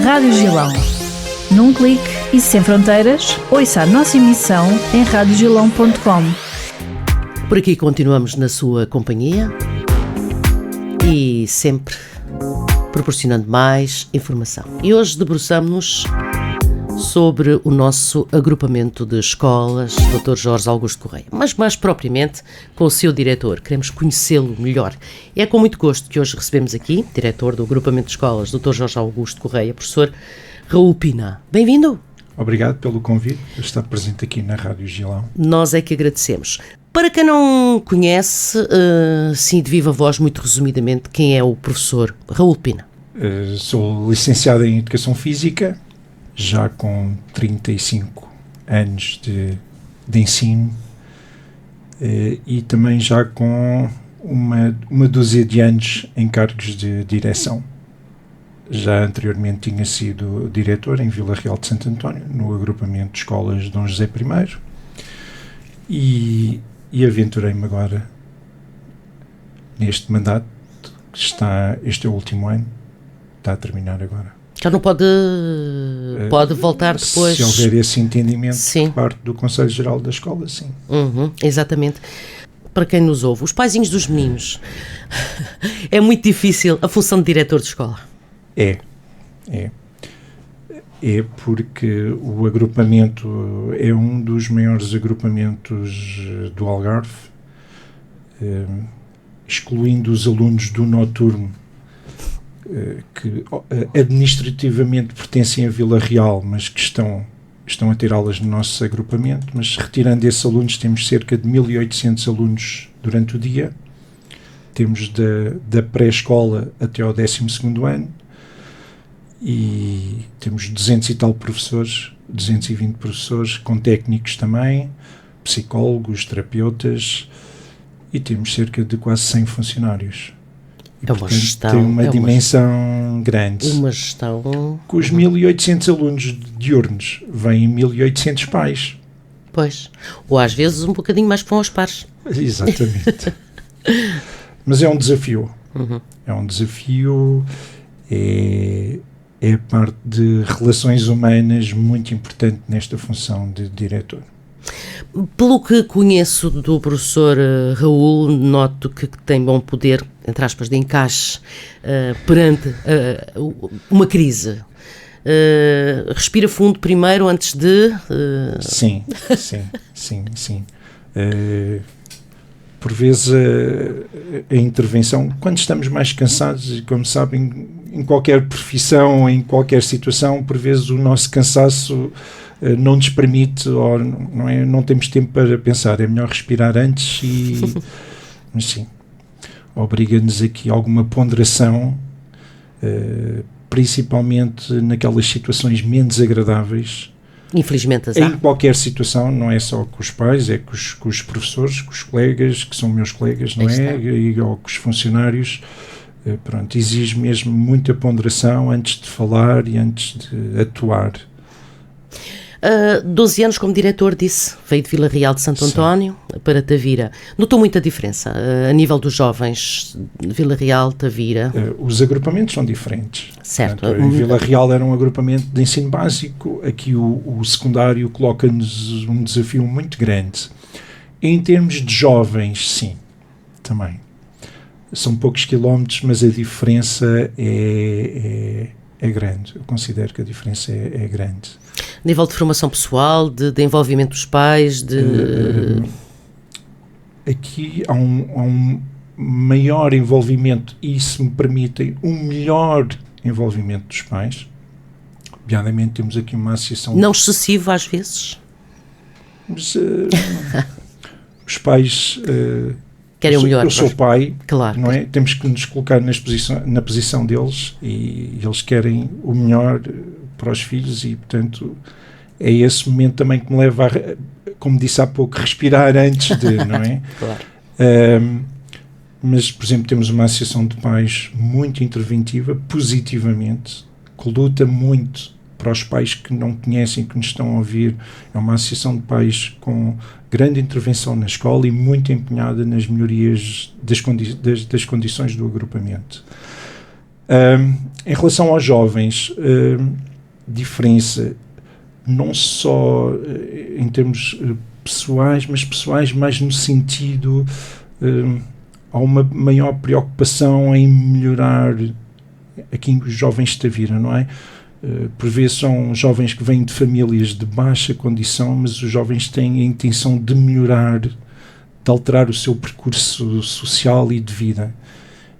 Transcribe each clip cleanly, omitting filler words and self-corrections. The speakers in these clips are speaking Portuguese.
Rádio Gilão. Num clique e sem fronteiras, ouça a nossa emissão em radiogilão.com. Por aqui continuamos na sua companhia e sempre proporcionando mais informação. E hoje debruçamos-nos sobre o nosso agrupamento de escolas, Dr. Jorge Augusto Correia, mas mais propriamente com o seu diretor. Queremos conhecê-lo melhor. É com muito gosto que hoje recebemos aqui, diretor do agrupamento de escolas, Dr. Jorge Augusto Correia, professor Raul Pina. Bem-vindo! Obrigado pelo convite de estar presente aqui na Rádio Gilão. Nós é que agradecemos. Para quem não conhece, sim, de viva voz, muito resumidamente, quem é o professor Raul Pina? Sou licenciado em Educação Física, já com 35 anos de ensino e também já com uma dúzia de anos em cargos de direção. Já anteriormente tinha sido diretor em Vila Real de Santo António, no agrupamento de escolas de Dom José I, e aventurei-me agora neste mandato, este é o último ano, está a terminar agora. Já não pode voltar depois? Se houver esse entendimento sim, por parte do Conselho Geral da Escola, sim. Exatamente. Para quem nos ouve, os paizinhos dos meninos, é muito difícil a função de diretor de escola? É porque o agrupamento é um dos maiores agrupamentos do Algarve, excluindo os alunos do noturno, que administrativamente pertencem a Vila Real, mas que estão a ter aulas no nosso agrupamento, mas retirando esses alunos temos cerca de 1.800 alunos durante o dia. Temos da pré-escola até ao 12º ano e temos 200 e tal professores, 220 professores, com técnicos também, psicólogos, terapeutas, e temos cerca de quase 100 funcionários. E, portanto, gestão, tem uma dimensão grande. Uma gestão... Com os 1.800 alunos diurnos, vêm 1.800 pais. Pois. Ou às vezes um bocadinho mais para os pares. Exatamente. Mas é um desafio. É um desafio, é parte de relações humanas muito importante nesta função de diretor. Pelo que conheço do professor Raul, noto que tem bom poder, entre aspas, de encaixe perante uma crise. Respira fundo primeiro antes de... Sim. Por vezes a intervenção, quando estamos mais cansados, e como sabem, em qualquer profissão, em qualquer situação, por vezes o nosso cansaço não nos permite, ou não temos tempo para pensar, é melhor respirar antes mas sim, obriga-nos aqui alguma ponderação, principalmente naquelas situações menos agradáveis. Infelizmente, em qualquer situação, não é só com os pais, é com os professores, com os colegas, que são meus colegas, não é? Ou com os funcionários. Pronto, exige mesmo muita ponderação antes de falar e antes de atuar. 12 anos como diretor, disse, veio de Vila Real de Santo António para Tavira. Notou muita diferença a nível dos jovens de Vila Real, Tavira? Os agrupamentos são diferentes. Certo. Portanto, em Vila Real era um agrupamento de ensino básico, aqui o secundário coloca-nos um desafio muito grande. Em termos de jovens, sim, também. São poucos quilómetros, mas a diferença é grande. Eu considero que a diferença é grande. Nível de formação pessoal, de envolvimento dos pais, aqui há um maior envolvimento e, se me permitem, um melhor envolvimento dos pais. Obviamente temos aqui uma associação... Não excessivo às vezes? Mas, os pais... querem o melhor. Eu sou pai, claro, não é? Temos que nos colocar na posição deles e eles querem o melhor para os filhos e, portanto, é esse momento também que me leva a, como disse há pouco, respirar antes de, não é? Claro. Mas, por exemplo, temos uma associação de pais muito interventiva, positivamente, que luta muito para os pais que não conhecem, que nos estão a ouvir. É uma associação de pais com grande intervenção na escola e muito empenhada nas melhorias das condições do agrupamento. Em relação aos jovens, diferença não só em termos pessoais, mas pessoais mais no sentido, há uma maior preocupação em melhorar aqui os jovens da vida, não é? Por vezes são jovens que vêm de famílias de baixa condição, mas os jovens têm a intenção de melhorar, de alterar o seu percurso social e de vida.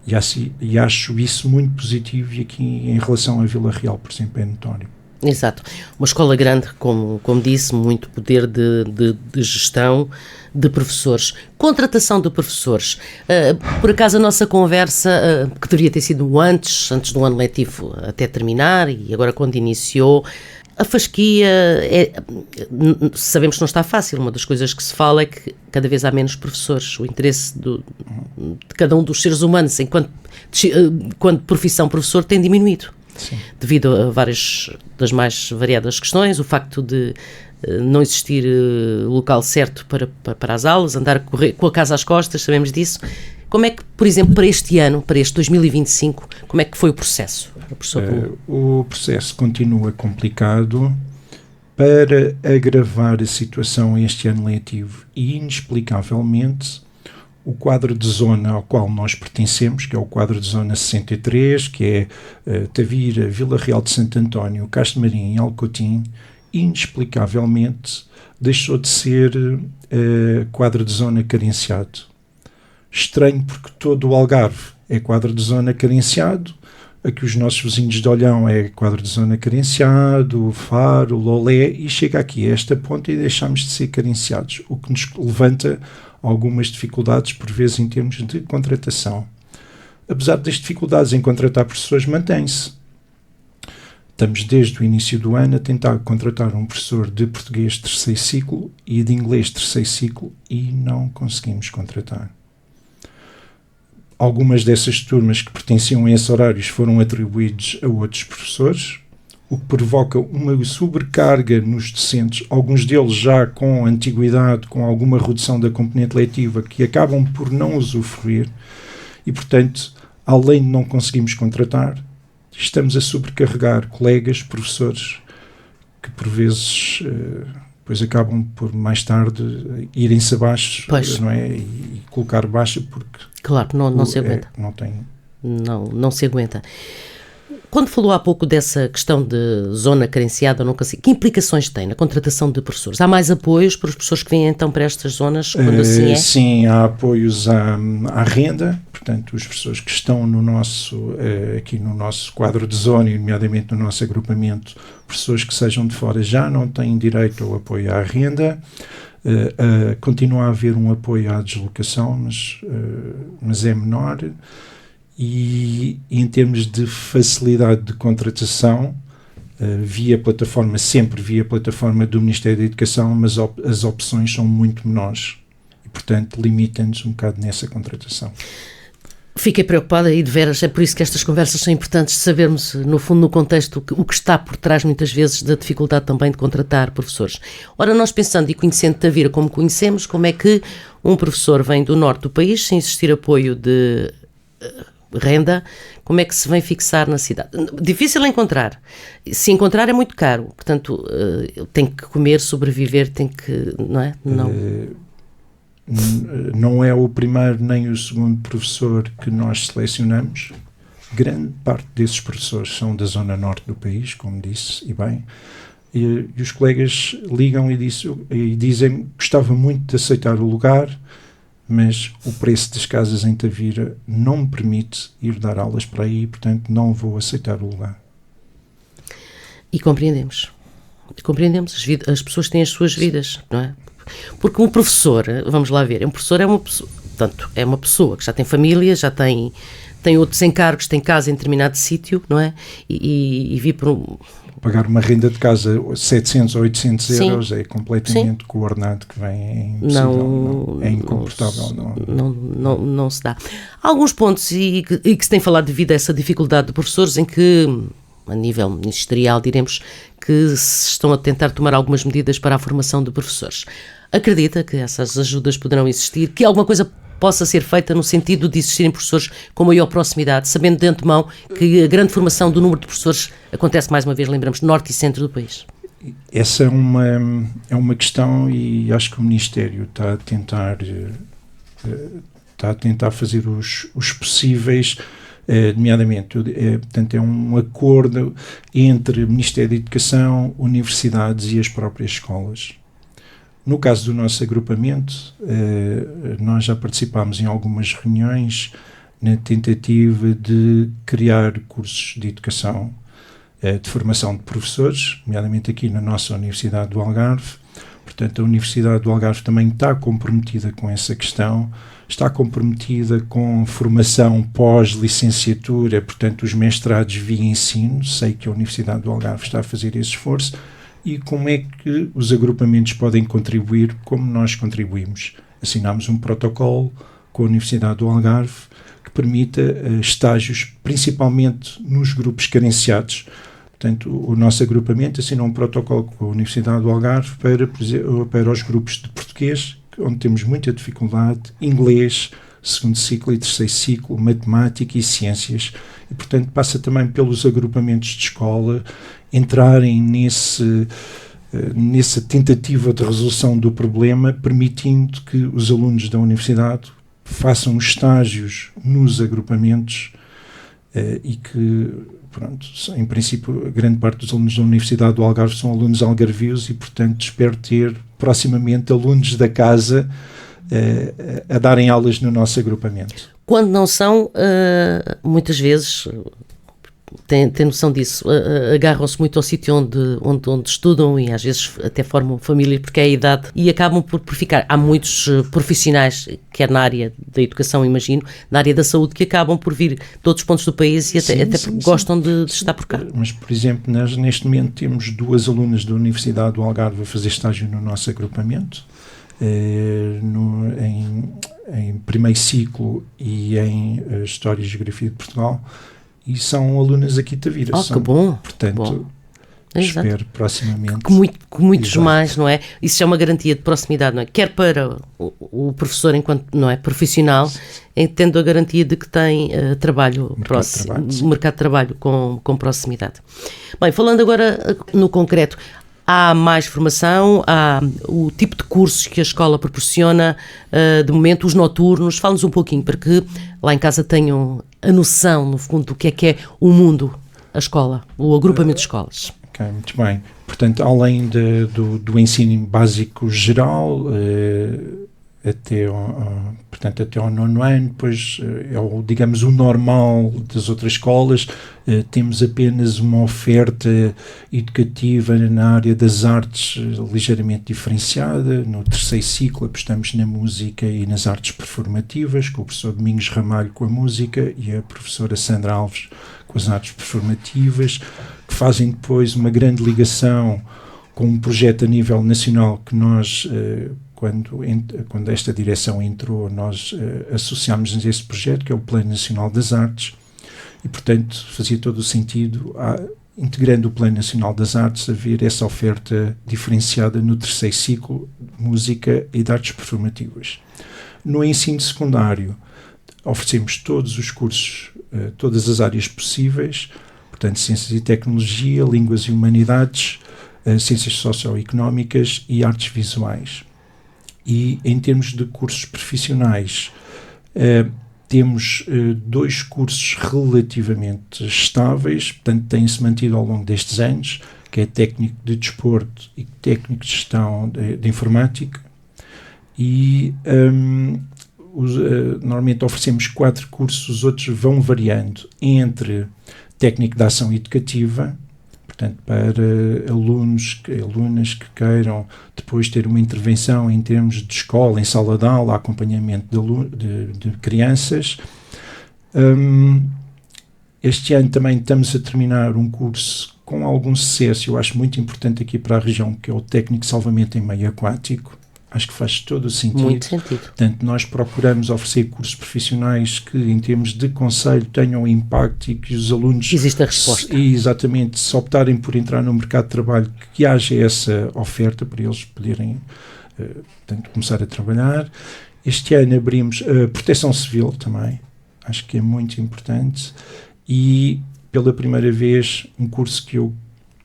E acho isso muito positivo, e aqui em relação à Vila Real, por exemplo, é notório. Exato. Uma escola grande, como disse, muito poder de gestão de professores. Contratação de professores. Por acaso a nossa conversa, que deveria ter sido antes do ano letivo até terminar, e agora quando iniciou, a fasquia, sabemos que não está fácil. Uma das coisas que se fala é que cada vez há menos professores. O interesse de cada um dos seres humanos, enquanto profissão professor, tem diminuído. Sim. Devido a várias das mais variadas questões, o facto de não existir local certo para as aulas, andar a correr com a casa às costas, sabemos disso. Como é que, por exemplo, para este ano, para este 2025, como é que foi o processo? O processo continua complicado. Para agravar a situação este ano letivo, e inexplicavelmente o quadro de zona ao qual nós pertencemos, que é o quadro de zona 63, que é Tavira, Vila Real de Santo António, Castro Marim e Alcotim, inexplicavelmente deixou de ser quadro de zona carenciado. Estranho, porque todo o Algarve é quadro de zona carenciado, aqui os nossos vizinhos de Olhão é quadro de zona carenciado, Faro, Lolé, e chega aqui a esta ponta e deixamos de ser carenciados, o que nos levanta algumas dificuldades, por vezes, em termos de contratação. Apesar das dificuldades em contratar professores, mantém-se. Estamos desde o início do ano a tentar contratar um professor de português terceiro ciclo e de inglês terceiro ciclo, e não conseguimos contratar. Algumas dessas turmas que pertenciam a esses horários foram atribuídos a outros professores, o que provoca uma sobrecarga nos docentes, alguns deles já com antiguidade, com alguma redução da componente letiva, que acabam por não usufruir, e, portanto, além de não conseguirmos contratar, estamos a sobrecarregar colegas, professores, que por vezes depois acabam por mais tarde irem-se abaixo, não é? E colocar baixa, porque claro, não se aguenta. Não se aguenta. Quando falou há pouco dessa questão de zona carenciada, não consigo, que implicações tem na contratação de professores? Há mais apoios para os professores que vêm então para estas zonas, quando assim é? Sim, há apoios à renda, portanto, os professores que estão no nosso, aqui no nosso quadro de zona, e nomeadamente no nosso agrupamento, professores que sejam de fora já não têm direito ao apoio à renda. Continua a haver um apoio à deslocação, mas é menor. E em termos de facilidade de contratação, sempre via plataforma do Ministério da Educação, mas as opções são muito menores e, portanto, limita-nos um bocado nessa contratação. Fiquei preocupada e de veras, é por isso que estas conversas são importantes, de sabermos, no fundo, no contexto, o que está por trás, muitas vezes, da dificuldade também de contratar professores. Ora, nós pensando e conhecendo Tavira como conhecemos, como é que um professor vem do norte do país, sem existir apoio de renda, como é que se vem fixar na cidade? Difícil encontrar. Se encontrar é muito caro, portanto, tem que comer, sobreviver, tem que, não é? Não é o primeiro nem o segundo professor que nós selecionamos. Grande parte desses professores são da zona norte do país, como disse, e bem, e os colegas ligam e dizem que gostava muito de aceitar o lugar, mas o preço das casas em Tavira não me permite ir dar aulas para aí, portanto não vou aceitar o lugar. E compreendemos, as pessoas têm as suas vidas, não é? Porque um professor, vamos lá ver, portanto, é uma pessoa que já tem família, já tem outros encargos, tem casa em determinado sítio, não é? E vive por pagar uma renda de casa 700 ou 800 euros é completamente com o ordenado que vem, é incomportável. Não se dá. Há alguns pontos e que se tem falado devido a essa dificuldade de professores em que, a nível ministerial, diremos que se estão a tentar tomar algumas medidas para a formação de professores. Acredita que essas ajudas poderão existir, que alguma coisa possa ser feita no sentido de existirem professores com maior proximidade, sabendo de antemão que a grande formação do número de professores acontece, mais uma vez, lembramos, norte e centro do país? Essa é uma questão, e acho que o Ministério está a tentar fazer os possíveis, nomeadamente, portanto, é um acordo entre o Ministério da Educação, universidades e as próprias escolas. No caso do nosso agrupamento, nós já participámos em algumas reuniões na tentativa de criar cursos de educação, de formação de professores, nomeadamente aqui na nossa Universidade do Algarve. Portanto, a Universidade do Algarve também está comprometida com essa questão, está comprometida com formação pós-licenciatura, portanto, os mestrados via ensino. Sei que a Universidade do Algarve está a fazer esse esforço. E como é que os agrupamentos podem contribuir, como nós contribuímos? Assinámos um protocolo com a Universidade do Algarve que permita estágios, principalmente nos grupos carenciados. Portanto, o nosso agrupamento assinou um protocolo com a Universidade do Algarve para os grupos de português, onde temos muita dificuldade, inglês, segundo ciclo e terceiro ciclo, matemática e ciências. E, portanto, passa também pelos agrupamentos de escola entrarem nessa tentativa de resolução do problema, permitindo que os alunos da universidade façam estágios nos agrupamentos e que, pronto, em princípio, a grande parte dos alunos da Universidade do Algarve são alunos algarvios e, portanto, espero ter proximamente alunos da casa a darem aulas no nosso agrupamento. Quando não são, muitas vezes, tem noção disso, agarram-se muito ao sítio onde estudam e às vezes até formam família porque é a idade e acabam por ficar. Há muitos profissionais, quer na área da educação, imagino, na área da saúde, que acabam por vir de outros pontos do país e até gostam de estar por cá. Mas, por exemplo, nós neste momento temos 2 alunas da Universidade do Algarve a fazer estágio no nosso agrupamento, em primeiro ciclo e em História e Geografia de Portugal, e são alunas aqui de Tavira. Que bom! Portanto, bom. Espero proximamente. Que muitos mais, não é? Isso é uma garantia de proximidade, não é? Quer para o professor enquanto, não é, profissional, tendo a garantia de que tem trabalho próximo, mercado de trabalho com proximidade. Bem, falando agora no concreto, há mais formação, há o tipo de cursos que a escola proporciona, de momento, os noturnos. Fala-nos um pouquinho para que lá em casa tenham a noção, no fundo, do que é o mundo, a escola, o agrupamento de escolas. Ok, muito bem. Portanto, além do ensino básico geral, até ao 9º ano, depois é digamos o normal das outras escolas. Temos apenas uma oferta educativa na área das artes ligeiramente diferenciada. No terceiro ciclo apostamos na música e nas artes performativas, com o professor Domingos Ramalho com a música e a professora Sandra Alves com as artes performativas, que fazem depois uma grande ligação com um projeto a nível nacional que nós, quando esta direção entrou, nós associámos-nos a esse projeto, que é o Plano Nacional das Artes, e, portanto, fazia todo o sentido, integrando o Plano Nacional das Artes, haver essa oferta diferenciada no terceiro ciclo de música e de artes performativas. No ensino secundário, oferecemos todos os cursos, todas as áreas possíveis, portanto, Ciências e Tecnologia, Línguas e Humanidades, Ciências Socioeconómicas e Artes Visuais. E em termos de cursos profissionais, temos 2 cursos relativamente estáveis, portanto têm-se mantido ao longo destes anos, que é técnico de desporto e técnico de gestão de informática, e normalmente oferecemos 4 cursos, os outros vão variando entre técnico de ação educativa, portanto, para alunas que queiram depois ter uma intervenção em termos de escola, em sala de aula, acompanhamento de crianças. Este ano também estamos a terminar um curso com algum sucesso, eu acho muito importante aqui para a região, que é o técnico de salvamento em meio aquático. Acho que faz todo o sentido. Muito sentido. Portanto, nós procuramos oferecer cursos profissionais que, em termos de conselho, tenham impacto e que os alunos... Existe a resposta. Exatamente. Se optarem por entrar no mercado de trabalho, que haja essa oferta para eles poderem, portanto, começar a trabalhar. Este ano abrimos a Proteção Civil também, acho que é muito importante, e pela primeira vez um curso que eu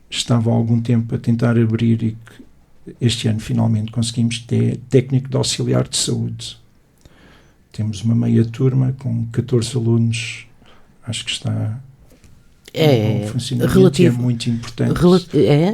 estava há algum tempo a tentar abrir e que este ano finalmente conseguimos, ter técnico de auxiliar de saúde. Temos uma meia turma com 14 alunos, acho que está em bom funcionamento, relativo, é muito importante.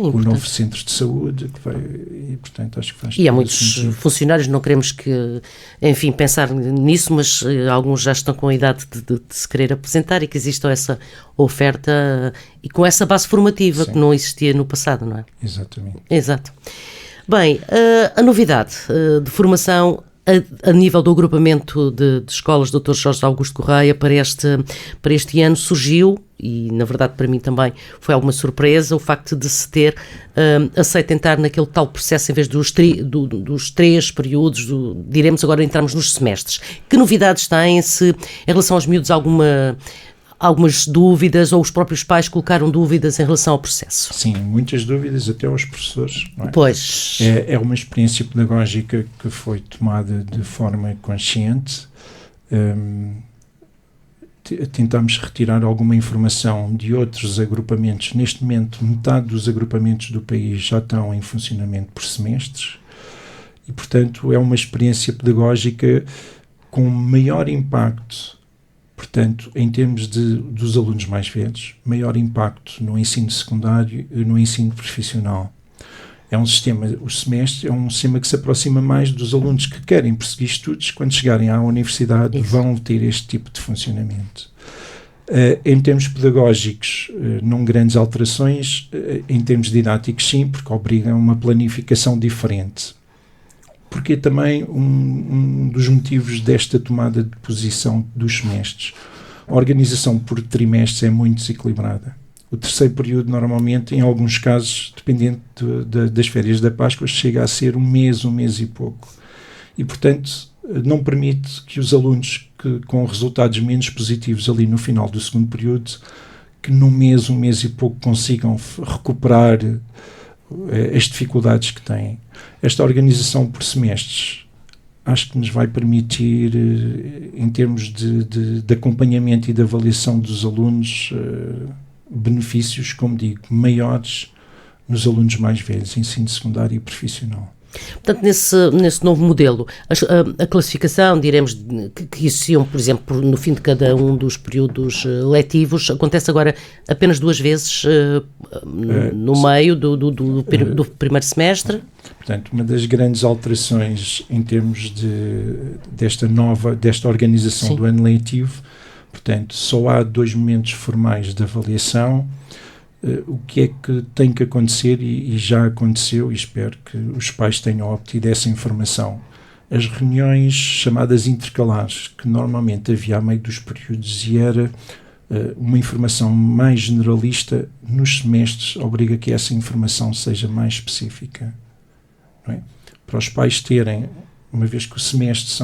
O novo centro de saúde, que vai, e portanto acho que faz. E há muitos funcionários, não queremos que, enfim, pensar nisso, mas alguns já estão com a idade de se querer apresentar e que exista essa oferta e com essa base formativa. Sim. Que não existia no passado, não é? Exatamente. Exato. Bem, a novidade de formação a nível do agrupamento de escolas Dr. Jorge Augusto Correia para este ano surgiu, e na verdade para mim também foi alguma surpresa, o facto de se ter aceito entrar naquele tal processo em vez dos 3 períodos, diremos agora entramos nos semestres. Que novidades têm-se em relação aos miúdos? Algumas dúvidas, ou os próprios pais colocaram dúvidas em relação ao processo? Sim, muitas dúvidas, até aos professores. Não é? Pois. É uma experiência pedagógica que foi tomada de forma consciente. Tentamos retirar alguma informação de outros agrupamentos. Neste momento, metade dos agrupamentos do país já estão em funcionamento por semestres e, portanto, é uma experiência pedagógica com maior impacto. Portanto, em termos dos alunos mais velhos, maior impacto no ensino secundário e no ensino profissional. É um sistema, o semestre é um sistema que se aproxima mais dos alunos que querem perseguir estudos, quando chegarem à universidade. Isso. Vão ter este tipo de funcionamento. Em termos pedagógicos, não grandes alterações, em termos didáticos sim, porque obrigam a uma planificação diferente. Porque também um dos motivos desta tomada de posição dos semestres. A organização por trimestres é muito desequilibrada. O terceiro período, normalmente, em alguns casos, dependendo das férias da Páscoa, chega a ser um mês e pouco. E, portanto, não permite que os alunos com resultados menos positivos ali no final do segundo período, que num mês e pouco consigam recuperar as dificuldades que têm. Esta organização por semestres acho que nos vai permitir, em termos de acompanhamento e de avaliação dos alunos, benefícios, como digo, maiores nos alunos mais velhos, ensino secundário e profissional. Portanto, nesse novo modelo, a classificação, diremos, que existiam, por exemplo, no fim de cada um dos períodos letivos, acontece agora apenas 2 vezes no meio do primeiro semestre. Portanto, uma das grandes alterações em termos desta organização. Sim. Do ano letivo, portanto, só há 2 momentos formais de avaliação. O que é que tem que acontecer, e já aconteceu, e espero que os pais tenham obtido essa informação. As reuniões chamadas intercalares, que normalmente havia a meio dos períodos e era uma informação mais generalista, nos semestres obriga que essa informação seja mais específica. Não é? Para os pais terem, uma vez que o semestre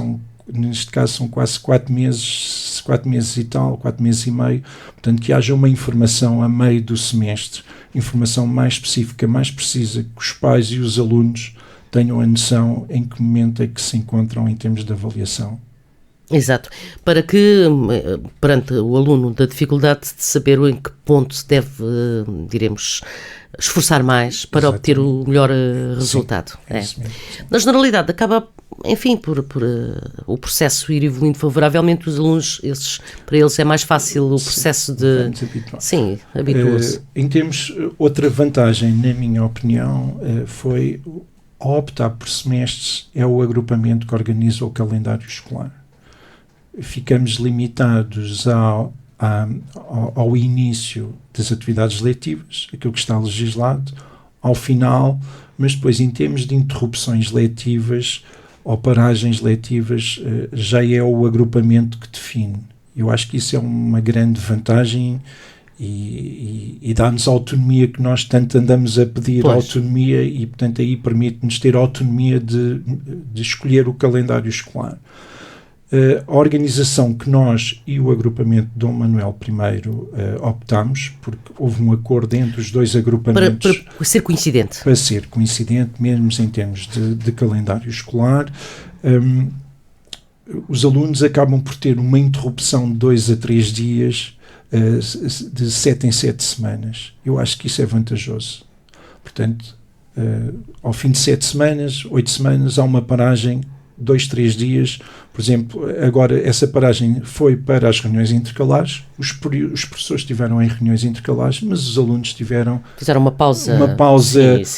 neste caso são quase 4 meses e tal, 4 meses e meio, portanto que haja uma informação a meio do semestre, informação mais específica, mais precisa, que os pais e os alunos tenham a noção em que momento é que se encontram em termos de avaliação. Exato, para que, perante o aluno, da dificuldade de saber em que ponto se deve, diremos, esforçar mais para obter o melhor resultado. Sim, Na generalidade, acaba, enfim, por o processo ir evoluindo favoravelmente. Os alunos, para eles é mais fácil o processo de... Sim, habituam-se. Em termos, outra vantagem, na minha opinião, foi, ao optar por semestres, é o agrupamento que organiza o calendário escolar. Ficamos limitados ao início das atividades letivas, aquilo que está legislado, ao final, mas depois, em termos de interrupções letivas ou paragens letivas, já é o agrupamento que define. Eu acho que isso é uma grande vantagem e dá-nos a autonomia que nós tanto andamos a pedir. Pois. Autonomia, e portanto aí permite-nos ter autonomia de escolher o calendário escolar. A organização que nós e o agrupamento Dom Manuel I optámos, porque houve um acordo entre os 2 agrupamentos... Para ser coincidente. Para ser coincidente, mesmo em termos de calendário escolar. os alunos acabam por ter uma interrupção de 2 a 3 dias, de 7 em 7 semanas. Eu acho que isso é vantajoso. Portanto, ao fim de 7 semanas, 8 semanas, há uma paragem, 2, 3 dias. Por exemplo, agora essa paragem foi para as reuniões intercalares. Os professores estiveram em reuniões intercalares, mas os alunos fizeram uma pausa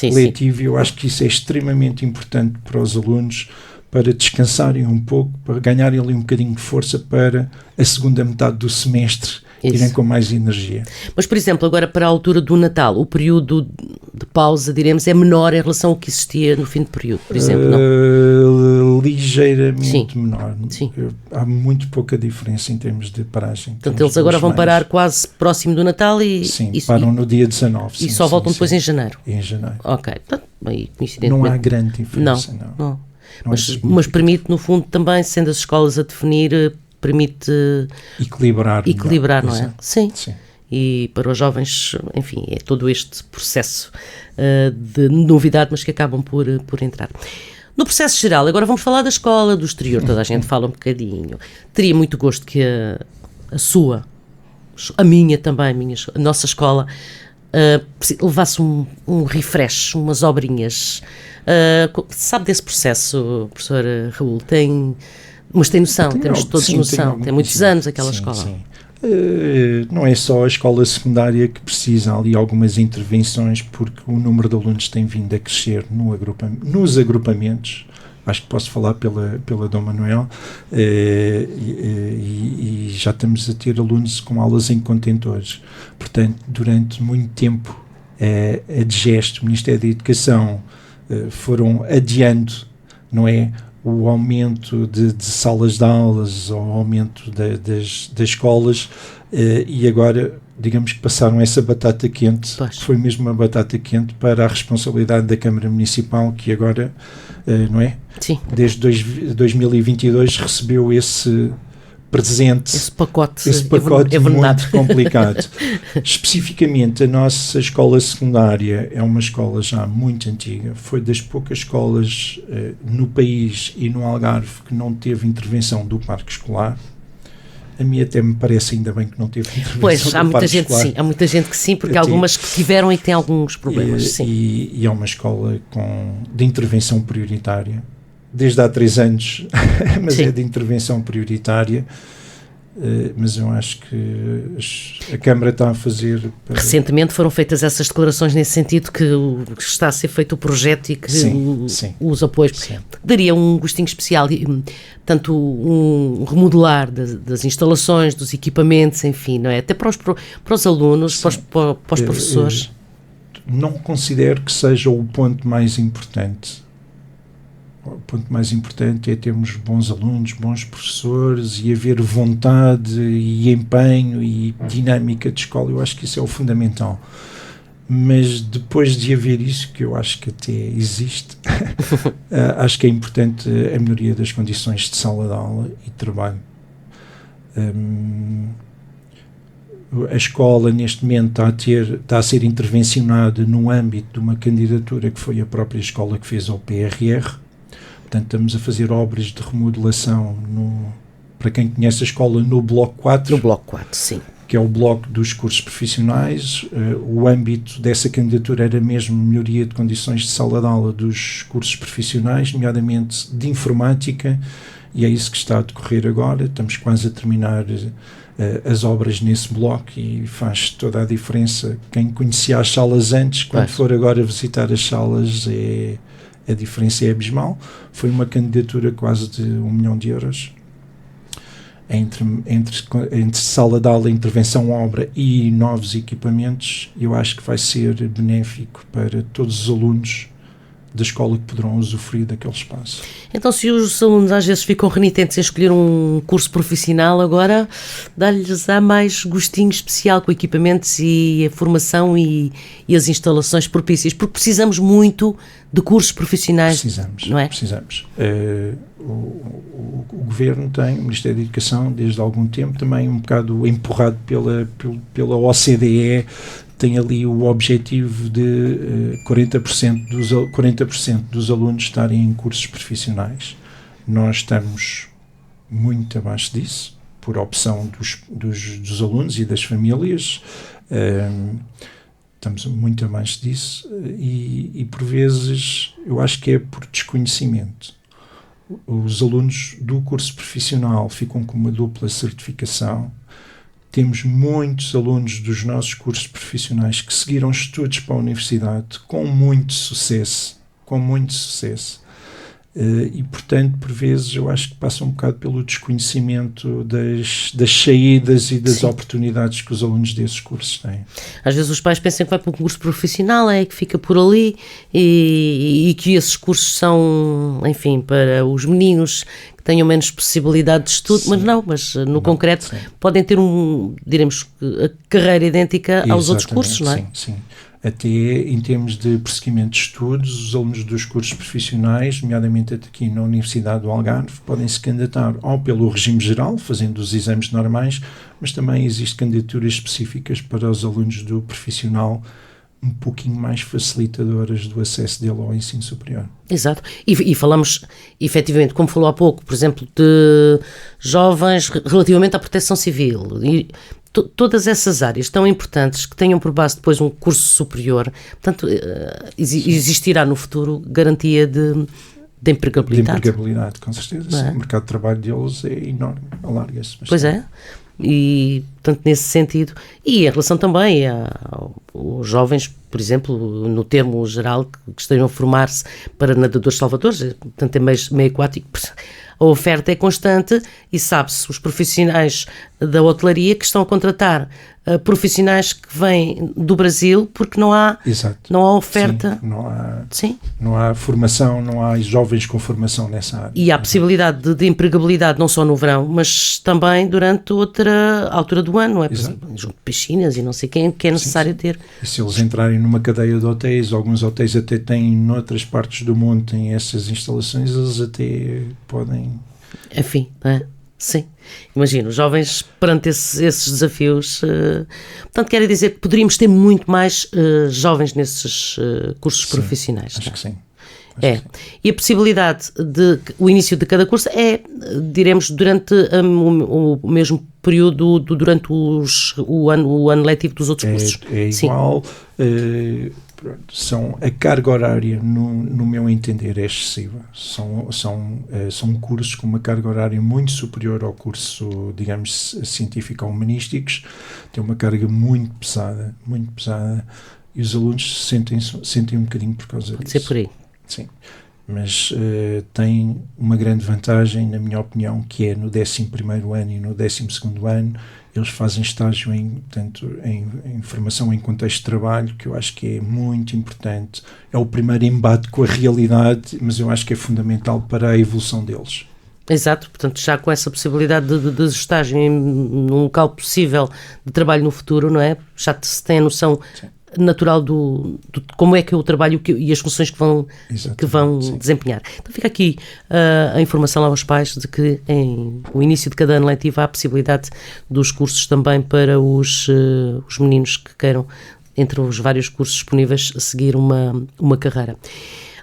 letiva. Eu acho que isso é extremamente importante para os alunos, para descansarem um pouco, para ganharem ali um bocadinho de força para a segunda metade do semestre, irem com mais energia. Mas, por exemplo, agora para a altura do Natal, o período de pausa, diremos, é menor em relação ao que existia no fim de período, por exemplo, não? Ligeiramente menor. Sim. Há muito pouca diferença em termos de paragem. Portanto, eles agora vão parar quase próximo do Natal param no dia 19. E só voltam depois em janeiro. Em janeiro. Ok. Aí, coincidentemente, não há grande diferença, não. Mas permite, no fundo, também, sendo as escolas a definir, permite equilibrar, não é? Sim. E para os jovens, enfim, é todo este processo de novidade, mas que acabam por entrar. No processo geral, agora vamos falar da escola, do exterior, toda a gente fala um bocadinho. Teria muito gosto que a minha também, a nossa escola, levasse um refresh, umas obrinhas. Sabe desse processo, professor Raul? Mas tem noção, temos todos noção. Tem muitos anos aquela escola. Sim. Não é só a escola secundária que precisa ali algumas intervenções, porque o número de alunos tem vindo a crescer nos agrupamentos. Acho que posso falar pela Dom Manuel, e já estamos a ter alunos com aulas em contentores. Portanto, durante muito tempo, a DGEST, o Ministério da Educação, foram adiando, não é, o aumento de salas de aulas, o aumento das escolas, e agora, digamos que passaram essa batata quente, foi mesmo uma batata quente para a responsabilidade da Câmara Municipal, que agora, não é? Sim. Desde 2022 recebeu esse presente, esse pacote muito complicado. Especificamente, a nossa escola secundária é uma escola já muito antiga, foi das poucas escolas no país e no Algarve que não teve intervenção do parque escolar. A minha até me parece ainda bem que não teve intervenção do parque escolar. Há muita gente que sim, porque há algumas que tiveram e que têm alguns problemas. E é uma escola de intervenção prioritária. Desde há 3 anos, mas é de intervenção prioritária, mas eu acho que a Câmara está a fazer... Recentemente foram feitas essas declarações nesse sentido, que está a ser feito o projeto e que os apoios... Sim. Daria um gostinho especial, tanto um remodelar das instalações, dos equipamentos, enfim, não é? Até para os alunos, para os professores. Não considero que seja o ponto mais importante. O ponto mais importante é termos bons alunos, bons professores e haver vontade e empenho e dinâmica de escola. Eu acho que isso é o fundamental. Mas depois de haver isso, que eu acho que até existe, acho que é importante a melhoria das condições de sala de aula e de trabalho. A escola, neste momento, está a ser intervencionada no âmbito de uma candidatura que foi a própria escola que fez ao PRR. Portanto, estamos a fazer obras de remodelação, para quem conhece a escola, no Bloco 4. No Bloco 4, sim. Que é o bloco dos cursos profissionais. O âmbito dessa candidatura era mesmo melhoria de condições de sala de aula dos cursos profissionais, nomeadamente de informática, e é isso que está a decorrer agora. Estamos quase a terminar as obras nesse bloco e faz toda a diferença. Quem conhecia as salas antes, quando for agora visitar as salas, a diferença é abismal. Foi uma candidatura quase de 1 milhão de euros. Entre sala de aula, intervenção, obra e novos equipamentos, eu acho que vai ser benéfico para todos os alunos da escola que poderão usufruir daquele espaço. Então, se os alunos às vezes ficam renitentes em escolher um curso profissional, agora dá-lhes mais gostinho especial com equipamentos e a formação e as instalações propícias, porque precisamos muito de cursos profissionais. Precisamos, não é? Precisamos. O Governo tem, o Ministério da Educação, desde algum tempo, também um bocado empurrado pela OCDE, tem ali o objetivo de 40% dos alunos estarem em cursos profissionais. Nós estamos muito abaixo disso, por opção dos alunos e das famílias. Estamos muito abaixo disso e por vezes eu acho que é por desconhecimento. Os alunos do curso profissional ficam com uma dupla certificação. Temos muitos alunos dos nossos cursos profissionais que seguiram estudos para a universidade com muito sucesso, e portanto por vezes eu acho que passa um bocado pelo desconhecimento das saídas e das oportunidades que os alunos desses cursos têm. Às vezes os pais pensam que vai para um curso profissional, é que fica por ali e que esses cursos são, enfim, para os meninos que tenham menos possibilidade de estudo, mas no concreto podem ter diremos, a carreira idêntica aos outros cursos, não é? Sim. Até em termos de prosseguimento de estudos, os alunos dos cursos profissionais, nomeadamente aqui na Universidade do Algarve, podem se candidatar ou pelo regime geral, fazendo os exames normais, mas também existem candidaturas específicas para os alunos do profissional, um pouquinho mais facilitadoras do acesso dele ao ensino superior. Exato. E falamos, efetivamente, como falou há pouco, por exemplo, de jovens relativamente à proteção civil. E todas essas áreas tão importantes que tenham por base depois um curso superior, portanto, existirá no futuro garantia de empregabilidade. De empregabilidade, com certeza. O mercado de trabalho deles é enorme, alarga-se bastante. Pois é. E, portanto, nesse sentido, e em relação também aos jovens, por exemplo, no termo geral, que estejam a formar-se para nadadores salvadores, portanto, é meio aquático, a oferta é constante e sabe-se, os profissionais da hotelaria que estão a contratar profissionais que vêm do Brasil porque não há oferta. Sim, não há formação, não há jovens com formação nessa área. E há possibilidade de empregabilidade não só no verão, mas também durante outra altura do ano, não é? Por exemplo, junto de piscinas e não sei quem, que é necessário ter. E se eles entrarem numa cadeia de hotéis, alguns hotéis até têm, noutras partes do mundo, têm essas instalações, eles até podem... Enfim, não é? Sim, imagino, os jovens perante esses desafios, portanto quer dizer que poderíamos ter muito mais jovens nesses cursos profissionais. Acho que sim. E a possibilidade de o início de cada curso é, diremos, durante o mesmo período, durante o ano letivo dos outros cursos. É igual. A carga horária, no meu entender, é excessiva. São cursos com uma carga horária muito superior ao curso, digamos, científico-humanísticos. Tem uma carga muito pesada, e os alunos sentem um bocadinho por causa disso. Pode ser por aí. Sim, mas tem uma grande vantagem, na minha opinião, que é no 11º ano e no 12º ano, eles fazem estágio em formação em contexto de trabalho, que eu acho que é muito importante. É o primeiro embate com a realidade, mas eu acho que é fundamental para a evolução deles. Exato, portanto, já com essa possibilidade de estágio num local possível de trabalho no futuro, não é? Já se tem a noção natural de como é que eu trabalho e as funções que vão desempenhar. Então fica aqui a informação aos pais de que em o início de cada ano letivo há a possibilidade dos cursos também para os meninos que queiram, entre os vários cursos disponíveis, seguir uma carreira.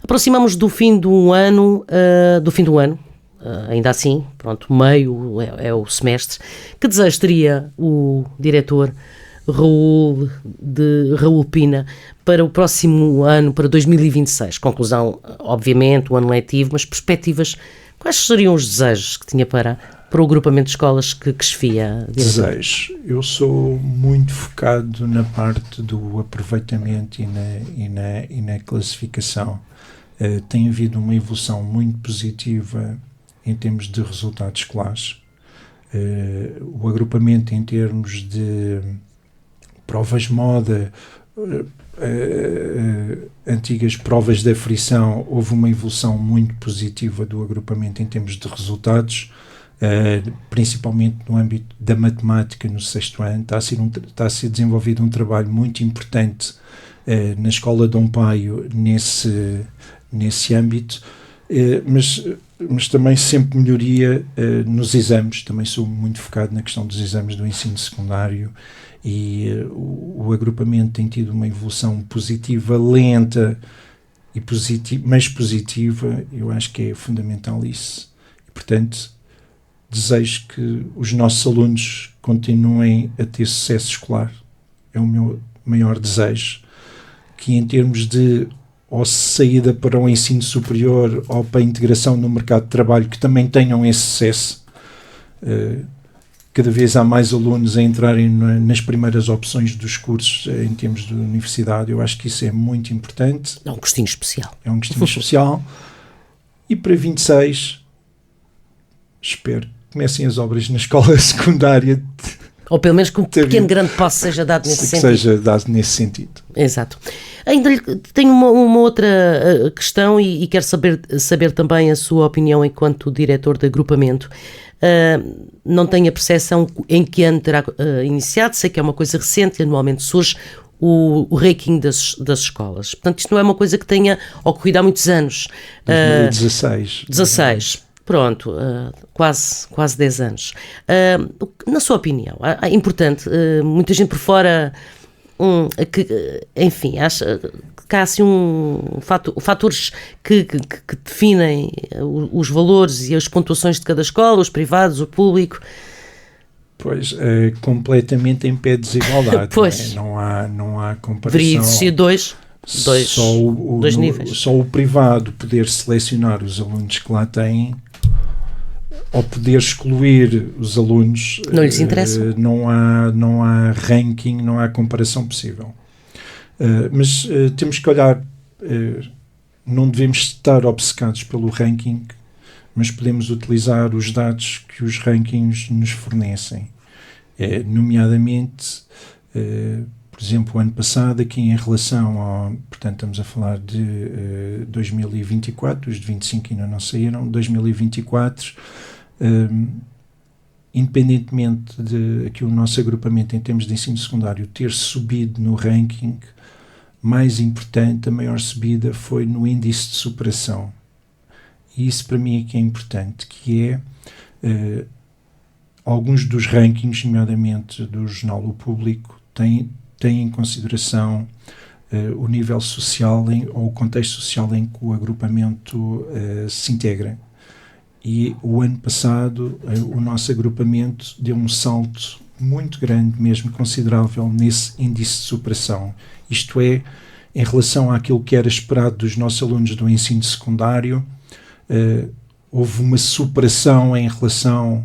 Aproximamos do fim do ano, ainda assim, pronto, meio é o semestre. Que desejo teria o diretor Raul Pina para o próximo ano, para 2026? Conclusão, obviamente, o ano letivo, mas perspectivas, quais seriam os desejos que tinha para o agrupamento de escolas que esfia? Desejos. Eu sou muito focado na parte do aproveitamento e na classificação. Tem havido uma evolução muito positiva em termos de resultados escolares. O agrupamento em termos de provas moda, antigas provas de aflição, houve uma evolução muito positiva do agrupamento em termos de resultados, principalmente no âmbito da matemática no 6º ano. Está a ser desenvolvido um trabalho muito importante na Escola Dom Paio nesse âmbito, mas também sempre melhoria nos exames. Também sou muito focado na questão dos exames do ensino secundário, e o agrupamento tem tido uma evolução positiva, lenta, mas positiva. Eu acho que é fundamental isso. E, portanto, desejo que os nossos alunos continuem a ter sucesso escolar. É o meu maior desejo, que em termos de ou saída para o ensino superior ou para a integração no mercado de trabalho, que também tenham esse sucesso. Cada vez há mais alunos a entrarem nas primeiras opções dos cursos em termos de universidade. Eu acho que isso é muito importante. É um gostinho especial. É um gostinho especial. E para 26, espero que comecem as obras na escola secundária. Ou pelo menos que um pequeno grande passo seja dado nesse sentido. Seja dado nesse sentido. Exato. Ainda tenho uma outra questão e quero saber também a sua opinião enquanto diretor de agrupamento. Não tenho a percepção em que ano terá iniciado, sei que é uma coisa recente, anualmente surge o ranking das escolas. Portanto, isto não é uma coisa que tenha ocorrido há muitos anos. 2016. 16. Pronto, quase 10 anos. Na sua opinião, é importante, muita gente por fora, enfim, acha que há assim fatores que definem os valores e as pontuações de cada escola, os privados, o público. Pois, completamente em pé de desigualdade. Pois. Não há comparação. Deveria existir dois níveis. Só o privado poder selecionar os alunos que lá têm, ou poder excluir os alunos, não lhes interessa. Não há ranking, não há comparação possível. Mas temos que olhar, não devemos estar obcecados pelo ranking, mas podemos utilizar os dados que os rankings nos fornecem. Nomeadamente, por exemplo, o ano passado, aqui em relação portanto, estamos a falar de 2024, os de 25 ainda não saíram, 2024, independentemente de aqui o nosso agrupamento em termos de ensino secundário ter subido no ranking, mais importante, a maior subida foi no índice de superação. E isso para mim é que é importante, que é alguns dos rankings, nomeadamente do jornal O Público, têm em consideração o nível social ou o contexto social em que o agrupamento se integra. E o ano passado o nosso agrupamento deu um salto muito grande, mesmo considerável, nesse índice de superação. Isto é, em relação àquilo que era esperado dos nossos alunos do ensino secundário, houve uma superação em relação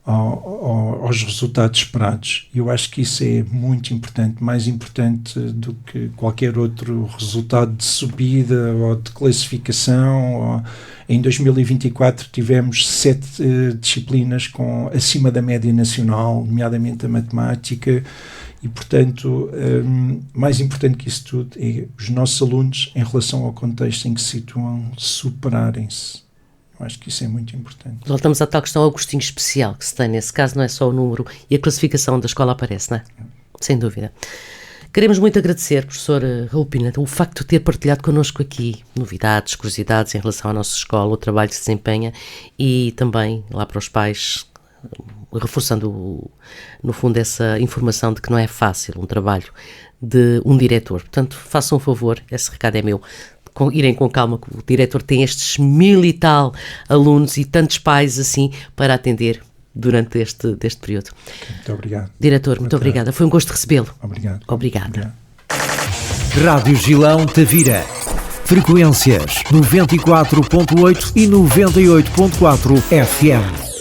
aos resultados esperados. Eu acho que isso é muito importante, mais importante do que qualquer outro resultado de subida ou de classificação. Em 2024 tivemos 7 disciplinas acima da média nacional, nomeadamente a matemática, e portanto, mais importante que isso tudo é os nossos alunos, em relação ao contexto em que se situam, superarem-se. Eu acho que isso é muito importante. Voltamos à tal questão ao gostinho especial que se tem. Nesse caso não é só o número e a classificação da escola aparece, não é? Sem dúvida. Queremos muito agradecer, professor Raul Pina, o facto de ter partilhado connosco aqui novidades, curiosidades em relação à nossa escola, o trabalho que se desempenha e também lá para os pais, reforçando no fundo essa informação de que não é fácil um trabalho de um diretor. Portanto, façam um favor, esse recado é meu, irem com calma, que o diretor tem estes 1000 e tal alunos e tantos pais assim para atender durante este período. Muito obrigado. Diretor, muito obrigada. Foi um gosto recebê-lo. Obrigado. Obrigada. Rádio Gilão Tavira. Frequências 94.8 e 98.4 FM.